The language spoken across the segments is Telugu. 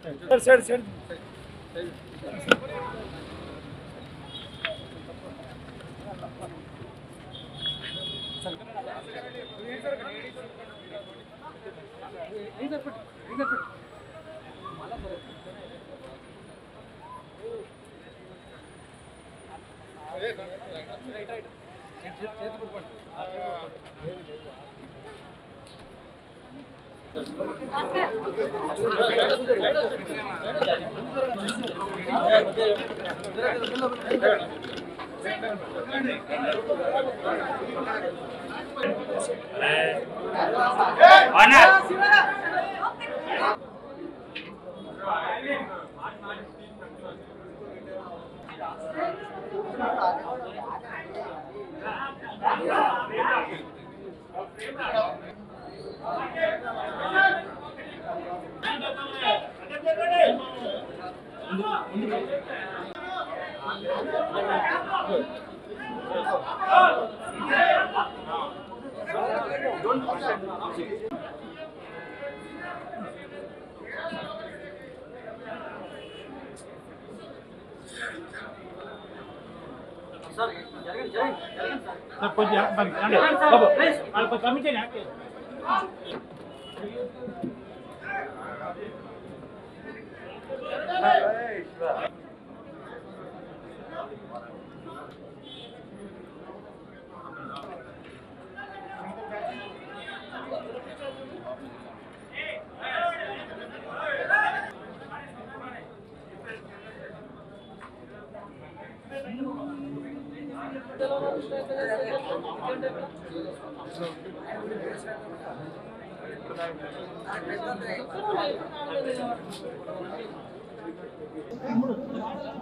सर सर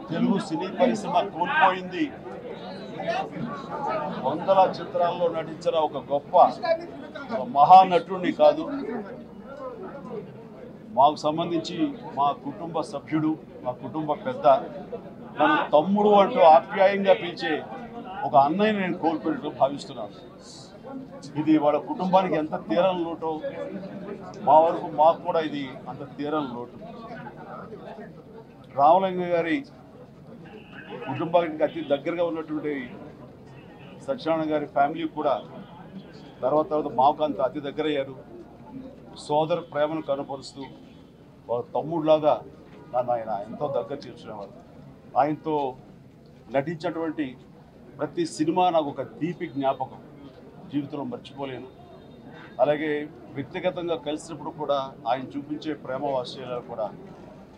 తెలుగు సినీ పరిశ్రమ కోల్పోయింది వందల చిత్రాల్లో నటించిన ఒక గొప్ప మహానటుడిని కాదు, మాకు సంబంధించి మా కుటుంబ సభ్యుడు, మా కుటుంబ పెద్ద, నన్ను తమ్ముడు అంటూ ఆప్యాయంగా పిలిచే ఒక అన్నయ్య నేను కోల్పోయినట్టు భావిస్తున్నాను. ఇది వాళ్ళ కుటుంబానికి ఎంత తీరని లోటో మా వరకు మాకు కూడా ఇది అంత తీరని లోటు. రామలింగ గారి కుటుంబానికి అతి దగ్గరగా ఉన్నటువంటి సత్యనారాయణ గారి ఫ్యామిలీ కూడా తర్వాత మాకు అంత అతి దగ్గర అయ్యారు. సోదర ప్రేమను కనపరుస్తూ వాళ్ళ తమ్ముడిలాగా నన్ను ఆయన ఎంతో దగ్గర చేర్చుకునేవారు. ఆయనతో నటించినటువంటి ప్రతి సినిమా నాకు ఒక తీపి జ్ఞాపకం, జీవితంలో మర్చిపోలేను. అలాగే వ్యక్తిగతంగా కలిసినప్పుడు కూడా ఆయన చూపించే ప్రేమ వాత్సల్యాలు కూడా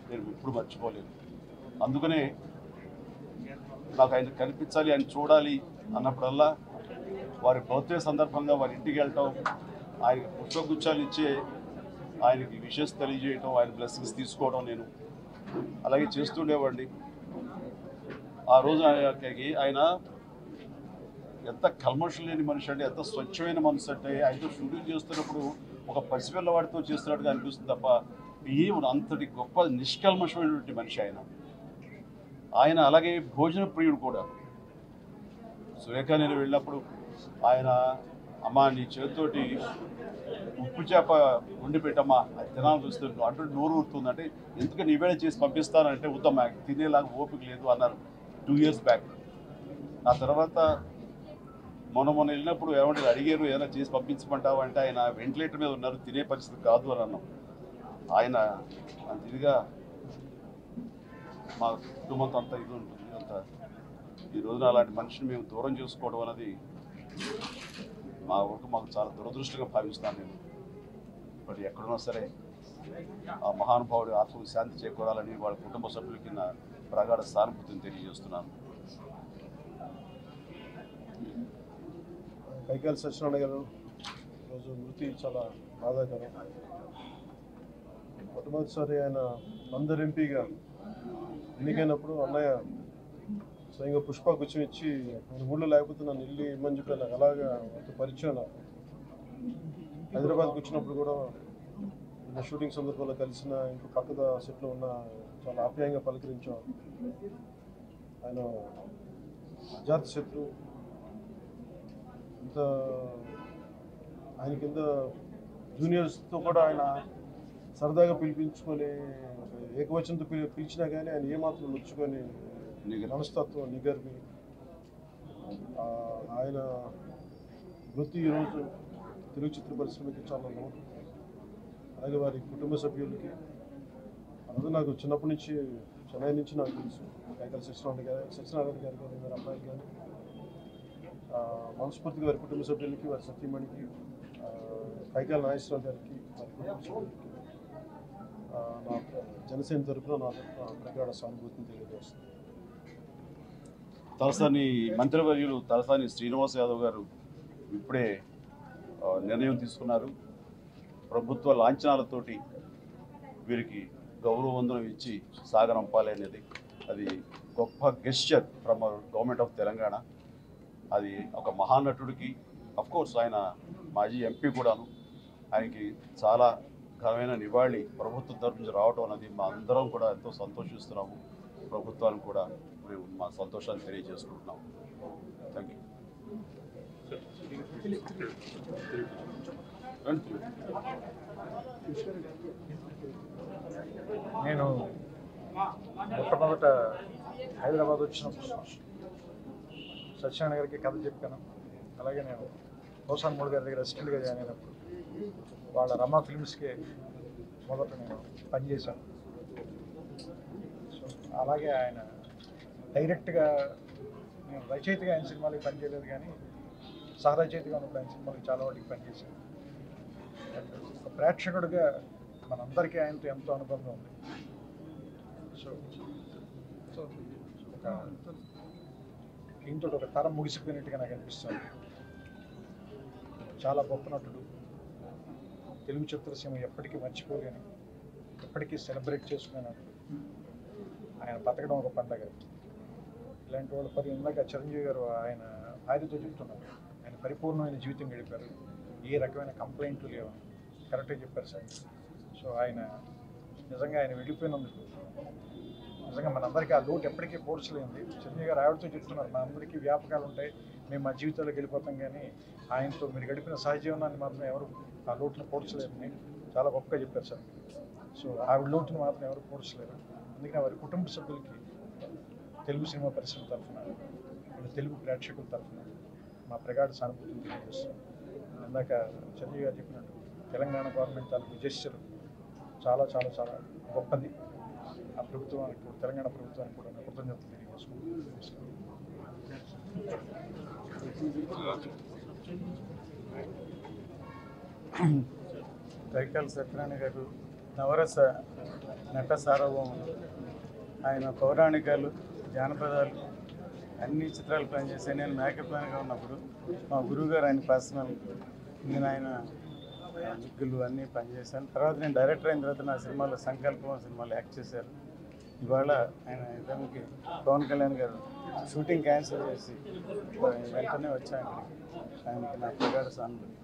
నేను ఎప్పుడు మర్చిపోలేను. అందుకనే నాకు ఆయన కనిపించాలి, ఆయన చూడాలి అన్నప్పుడల్లా వారి బర్త్డే సందర్భంగా వారి ఇంటికి వెళ్ళటం, ఆయనకి పుష్పగుచ్చాలు ఇచ్చే, ఆయనకి విషెస్ తెలియజేయటం, ఆయన బ్లెస్సింగ్స్ తీసుకోవడం నేను అలాగే చేస్తుండేవాడిని. ఆ రోజు ఆయన ఎంత కల్మషం లేని మనిషి అంటే, ఎంత స్వచ్ఛమైన మనసు అంటే, ఆయనతో షూటింగ్ చేస్తున్నప్పుడు ఒక పసిపిల్లవాడితో చేస్తున్నట్టుగా అనిపిస్తుంది తప్ప అంతటి గొప్ప నిష్కల్మషమైనటువంటి మనిషి ఆయన. అలాగే భోజన ప్రియుడు కూడా. సురేఖ నేను వెళ్ళినప్పుడు ఆయన, అమ్మ నీ చేతితోటి ఉప్పు చేప వండి పెట్టమ్మా, అది తినాలని చూస్తుంటూ అంటూ నోరు ఊరుతుందంటే, ఎందుకని నీవేళ చేసి పంపిస్తానంటే, వద్దమ్మా తినేలాగా ఓపిక లేదు అన్నారు 2 years బ్యాక్. ఆ తర్వాత మొన్న వెళ్ళినప్పుడు ఏమంటే అడిగారు, ఏదైనా చేసి పంపించమంటావు అంటే, ఆయన వెంటిలేటర్ మీద ఉన్నారు, తినే పరిస్థితి కాదు అని అన్నాం. ఆయన అంత ఇదిగా మా కుటుంబంతో అంత ఇది ఉంటుంది. అంత ఈ రోజున అలాంటి మనిషిని మేము దూరం చేసుకోవడం అనేది మాకు చాలా దురదృష్టంగా భావిస్తాను నేను. బట్ ఎక్కడున్నా సరే ఆ మహానుభావుడి ఆత్మకు శాంతి చేకూరాలని వాళ్ళ కుటుంబ సభ్యులకి నా ప్రగాఢ సానుభూతిని తెలియజేస్తున్నాను. కైకాల సత్యనారాయణ గారు ఈరోజు మృతి చాలా బాధాకరం. మొట్టమొదటిసారి ఆయన అందరు ఎంపీగా ఎన్నికైనప్పుడు అన్నయ్య స్వయంగా పుష్పగుచ్చం ఇచ్చి, ఆయన ఊళ్ళో లేకపోతే నన్ను ఇల్లు ఇమ్మని చెప్పి నాకు అలాగా అంత పరిచయం. నాకు హైదరాబాద్కి వచ్చినప్పుడు కూడా షూటింగ్ సందర్భంలో కలిసిన, ఇంకో పక్కద సెట్లో ఉన్న, చాలా ఆప్యాయంగా పలకరించాం. ఆయన అజాత శత్రు. ఆయన కింద జూనియర్స్తో కూడా ఆయన సరదాగా పిలిపించుకొని ఏకవచనంతో పిలిచినా కానీ ఆయన ఏమాత్రం నొచ్చుకొని మనస్తత్వం నిగర్వి ఆయన వృత్తి ఈరోజు తెలుగు చిత్ర పరిశ్రమకి చాలా లోటు. అలాగే వారి కుటుంబ సభ్యులకి అది నాకు చిన్నప్పటి నుంచి చెన్నై నుంచి నాకు తెలుసు. కైకల సత్యనారాయణ గారు కానీ వారి అబ్బాయిలు కానీ మనస్ఫూర్తిగా వారి కుటుంబ సభ్యులకి వారి సత్యమణికి కైకాల నాగేశ్వరరావు గారికి వారి కుటుంబ సభ్యులకి నా జనసేన తరఫున నా ప్రగాఢ సానుభూతిని తెలియజేస్తుంది. తలసాని మంత్రివర్యులు తలసాని శ్రీనివాస్ యాదవ్ గారు ఇప్పుడే నిర్ణయం తీసుకున్నారు. ప్రభుత్వ లాంఛనాలతోటి వీరికి గౌరవ వందనం ఇచ్చి సాగనంపాలి అనేది అది గొప్ప gesture from government of Telangana. అది ఒక మహానటుడికి కోర్స్ ఆయన మాజీ ఎంపీ కూడాను, ఆయనకి చాలా ఘనమైన నివాళి ప్రభుత్వం తరఫు నుంచి రావడం అనేది మా అందరం కూడా ఎంతో సంతోషిస్తున్నాము. ప్రభుత్వానికి కూడా మేము మా సంతోషాన్ని తెలియజేసుకుంటున్నాము. Thank you. నేను మొట్టమొదట హైదరాబాద్ వచ్చినప్పుడు సత్యనారాయణ గారికి కథ చెప్పాను. అలాగే నేను హోసాన్ మూడు గారి దగ్గర అసిస్టెంట్గా జాయిన్ అయినప్పుడు వాళ్ళ రమా ఫిల్మ్స్కి మొదట నేను పనిచేశాను. సో అలాగే ఆయన డైరెక్ట్గా నేను రచయితగా ఆయన సినిమాలకి పనిచేయలేదు, కానీ సహరచయితగా ఉన్నప్పుడు ఆయన సినిమాలకి చాలా వాటికి పనిచేశాను. ఒక ప్రేక్షకుడిగా మనందరికీ ఆయనతో ఎంతో అనుబంధం ఉంది. సో సో ఒక దీంతో ఒక తరం ముగిసిపోయినట్టుగా నాకు అనిపిస్తుంది. చాలా గొప్ప నటుడు, తెలుగు చిత్రసీమ ఎప్పటికీ మర్చిపోలేని, ఎప్పటికీ సెలబ్రేట్ చేసుకునే నటుడు. ఆయన బతకడం ఒక పండగ. ఇలాంటి వాళ్ళు ఇందాక చిరంజీవి గారు ఆయన భార్యతో చెప్తున్నారు, ఆయన పరిపూర్ణమైన జీవితం గడిపారు, ఏ రకమైన కంప్లైంట్లు లేవు. కరెక్ట్గా చెప్పారు సార్. సో ఆయన నిజంగా ఆయన వెళ్ళిపోయినందుకు నిజంగా మనందరికీ ఆ లోటు ఎప్పటికీ పోడ్చలేంది. చిరంజీవి గారు ఆవిడతో చెప్తున్నారు, మనందరికీ వ్యాపకాలు ఉంటాయి, మేము మా జీవితాల్లోకి వెళ్ళిపోతాం, కానీ ఆయనతో మీరు గడిపిన సహజీవనాన్ని మాత్రం ఎవరు ఆ లోటును పోడ్చలేరని చాలా గొప్పగా చెప్పారు సార్. సో ఆవిడ లోటును మాత్రం ఎవరు పోడ్చలేరు. అందుకని వారి కుటుంబ సభ్యులకి తెలుగు సినిమా పరిశ్రమ తరఫున, తెలుగు ప్రేక్షకుల తరఫున మా ప్రగాఢ సానుభూతిని తెలియజేస్తున్నాం. ఇందాక చిరంజీవి గారు చెప్పినట్టు తెలంగాణ గవర్నమెంట్ తాలూకు జెస్చర్ చాలా చాలా చాలా గొప్పది. ఆ ప్రభుత్వానికి, తెలంగాణ ప్రభుత్వానికి కూడా కృతజ్ఞతలు తెలియజేసుకుంటున్నాం. కైకాల సత్యనారాయణ గారు నవరస నట సార్వభౌములు. ఆయన పౌరాణికాలు, జానపదాలు అన్ని చిత్రాలు పనిచేశాను. నేను మేకప్ మ్యాన్గా ఉన్నప్పుడు మా గురువుగారు ఆయన పర్సనల్, నేను ఆయన దిగ్గులు అన్నీ పనిచేశాను. తర్వాత నేను డైరెక్టర్ అయిన తర్వాత నా సినిమాలో సంకల్పం సినిమాలో యాక్ట్ చేశారు. ఇవాళ ఆయన ఇతనికి పవన్ కళ్యాణ్ గారు షూటింగ్ క్యాన్సిల్ చేసి వెంటనే వచ్చాను. ఆయనకి నా ప్రగాఢ సానుభూతి.